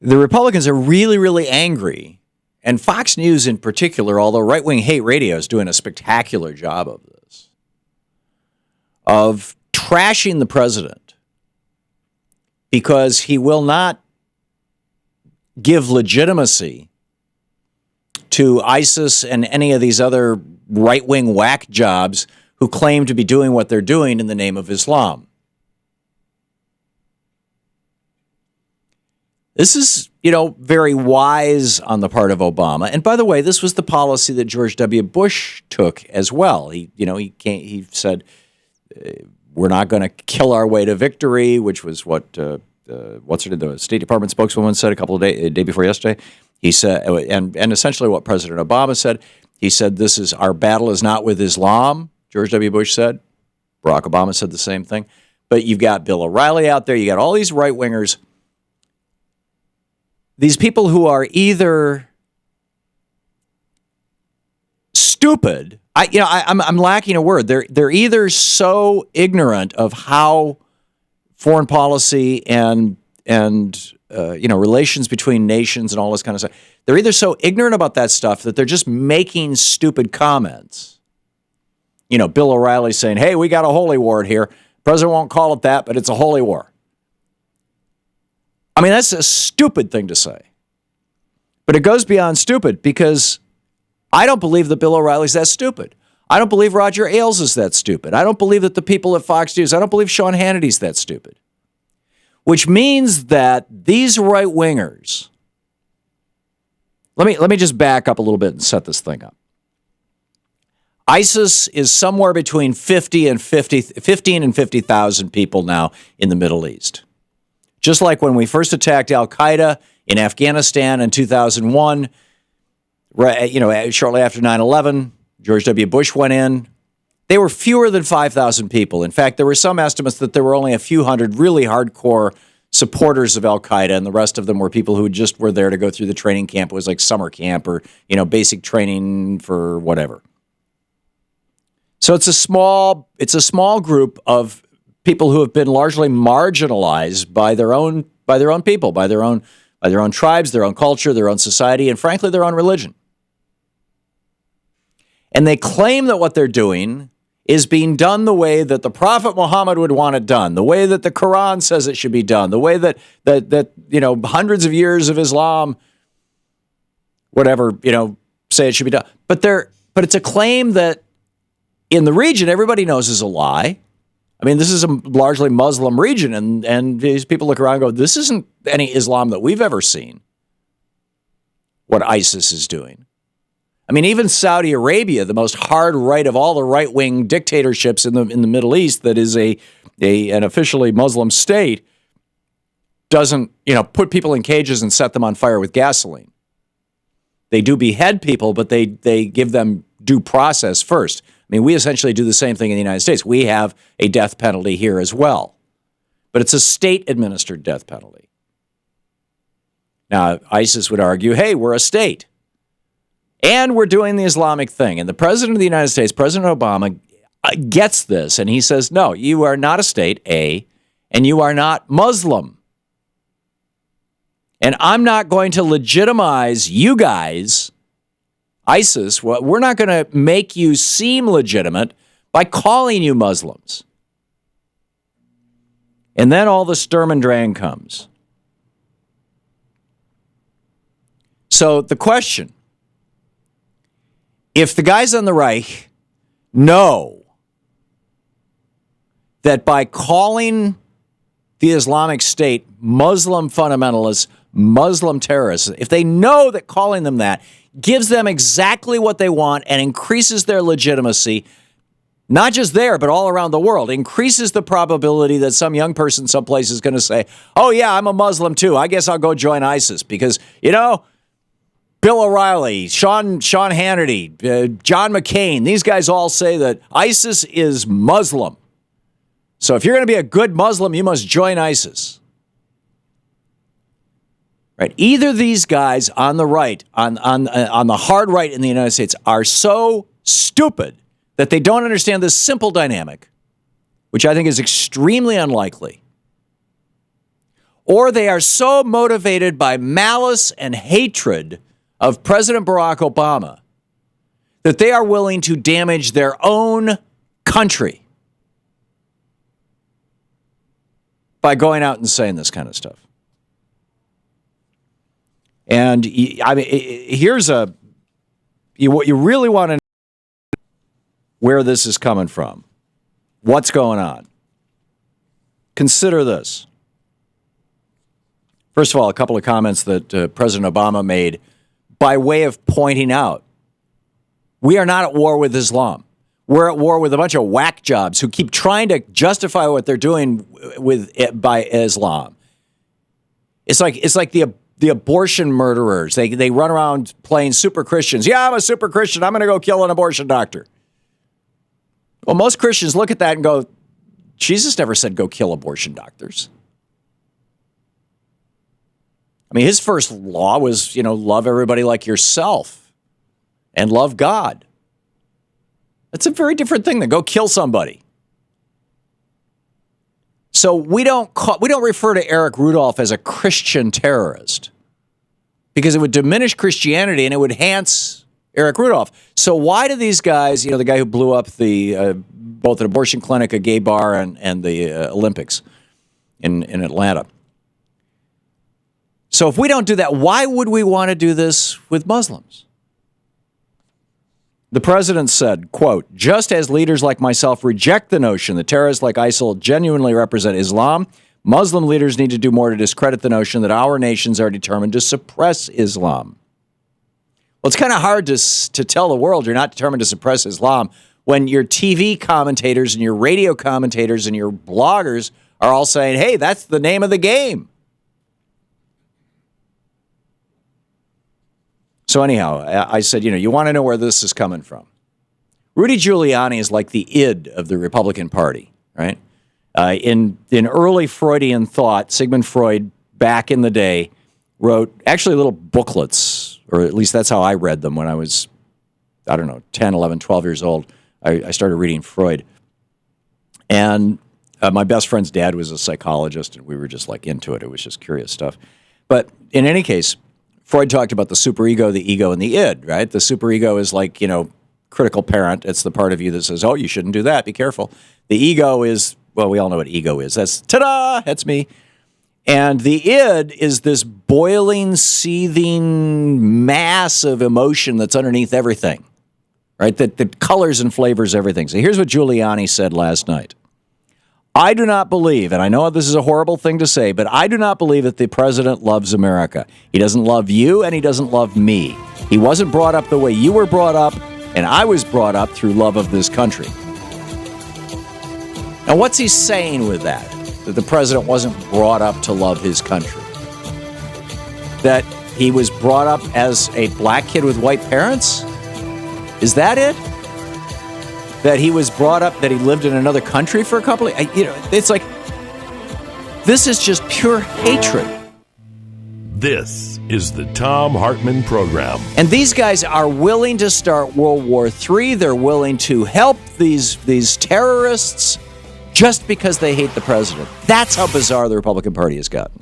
The Republicans are really, really angry, and Fox News in particular, although right-wing hate radio is doing a spectacular job of this, of trashing the president because he will not give legitimacy to ISIS and any of these other right-wing whack jobs who claim to be doing what they're doing in the name of Islam. This is, very wise on the part of Obama. And by the way, this was the policy that George W. Bush took as well. He said, we're not going to kill our way to victory, which was what the State Department spokeswoman said a day before yesterday. He said, and essentially what President Obama said, he said, our battle is not with Islam, George W. Bush said. Barack Obama said the same thing. But you've got Bill O'Reilly out there. You got all these right-wingers. These people who are either stupid, I'm lacking a word. They're either so ignorant of how foreign policy and relations between nations and all this kind of stuff. They're either so ignorant about that stuff that they're just making stupid comments. Bill O'Reilly saying, "Hey, we got a holy war here. President won't call it that, but it's a holy war." I mean, that's a stupid thing to say. But it goes beyond stupid because I don't believe that Bill O'Reilly's that stupid. I don't believe Roger Ailes is that stupid. I don't believe that the people at Fox News, I don't believe Sean Hannity's that stupid. Which means that these right-wingers, let me just back up a little bit and set this thing up. ISIS is somewhere between 15 and 50,000 people now in the Middle East. Just like when we first attacked al-Qaeda in Afghanistan in 2001, shortly after 9/11, George W. Bush went in. They were fewer than 5,000 people. In fact, there were some estimates that there were only a few hundred really hardcore supporters of al-Qaeda, and the rest of them were people who just were there to go through the training camp. It was like summer camp or, basic training for whatever. So it's a small group of people who have been largely marginalized by their own people, by their own tribes, their own culture, their own society, and frankly, their own religion. And they claim that what they're doing is being done the way that the Prophet Muhammad would want it done, the way that the Quran says it should be done, the way that hundreds of years of Islam, say it should be done. But it's a claim that in the region everybody knows is a lie. I mean, this is a largely Muslim region, and these people look around and go, this isn't any Islam that we've ever seen, what ISIS is doing. I mean, even Saudi Arabia, the most hard right of all the right-wing dictatorships in the Middle East that is an officially Muslim state, doesn't, put people in cages and set them on fire with gasoline. They do behead people, but they give them due process first. I mean, we essentially do the same thing in the United States. We have a death penalty here as well, but it's a state-administered death penalty. Now, ISIS would argue, hey, we're a state, and we're doing the Islamic thing. And the President of the United States, President Obama, gets this, and he says, no, you are not a state, A, and you are not Muslim. And I'm not going to legitimize you guys, ISIS, we're not going to make you seem legitimate by calling you Muslims. And then all the Sturm und Drang comes. So the question, if the guys on the right know that by calling the Islamic State Muslim fundamentalists, Muslim terrorists, if they know that calling them that gives them exactly what they want and increases their legitimacy, not just there, but all around the world, increases the probability that some young person someplace is going to say, oh, yeah, I'm a Muslim too. I guess I'll go join ISIS because, Bill O'Reilly, Sean Hannity, John McCain, these guys all say that ISIS is Muslim. So if you're going to be a good Muslim, you must join ISIS. Right? Either these guys on the right, on the hard right in the United States, are so stupid that they don't understand this simple dynamic, which I think is extremely unlikely, or they are so motivated by malice and hatred of President Barack Obama that they are willing to damage their own country by going out and saying this kind of stuff. And I mean, here's what you really want to know: where this is coming from, what's going on. Consider this. First of all, a couple of comments that President Obama made by way of pointing out, we are not at war with Islam. We're at war with a bunch of whack jobs who keep trying to justify what they're doing by Islam. It's like the abortion murderers. They run around playing super Christians. Yeah, I'm a super Christian. I'm going to go kill an abortion doctor. Well, most Christians look at that and go, Jesus never said go kill abortion doctors. I mean, his first law was, love everybody like yourself and love God. That's a very different thing than go kill somebody. So we don't refer to Eric Rudolph as a Christian terrorist because it would diminish Christianity and it would enhance Eric Rudolph. So why do these guys, the guy who blew up both an abortion clinic, a gay bar, and the Olympics in Atlanta? So if we don't do that, why would we want to do this with Muslims? The president said, quote, just as leaders like myself reject the notion that terrorists like ISIL genuinely represent Islam, Muslim leaders need to do more to discredit the notion that our nations are determined to suppress Islam. Well, it's kind of hard to tell the world you're not determined to suppress Islam when your TV commentators and your radio commentators and your bloggers are all saying, hey, that's the name of the game. So anyhow, I said, you want to know where this is coming from. Rudy Giuliani is like the id of the Republican Party, right? In early Freudian thought, Sigmund Freud, back in the day, wrote actually little booklets, or at least that's how I read them when I was, 10, 11, 12 years old. I started reading Freud. And my best friend's dad was a psychologist, and we were just like into it. It was just curious stuff. But in any case, Freud talked about the superego, the ego, and the id, right? The superego is like, critical parent. It's the part of you that says, oh, you shouldn't do that. Be careful. The ego is, well, we all know what ego is. That's, ta-da, that's me. And the id is this boiling, seething mass of emotion that's underneath everything, right? That colors and flavors everything. So here's what Giuliani said last night. I do not believe, and I know this is a horrible thing to say, but I do not believe that the president loves America. He doesn't love you, and he doesn't love me. He wasn't brought up the way you were brought up, and I was brought up through love of this country. Now, what's he saying with that? That the president wasn't brought up to love his country? That he was brought up as a black kid with white parents? Is that it? That he was brought up, that he lived in another country for a couple of, it's like, this is just pure hatred. This is the Thom Hartmann Program. And these guys are willing to start World War III. They're willing to help these terrorists just because they hate the president. That's how bizarre the Republican Party has gotten.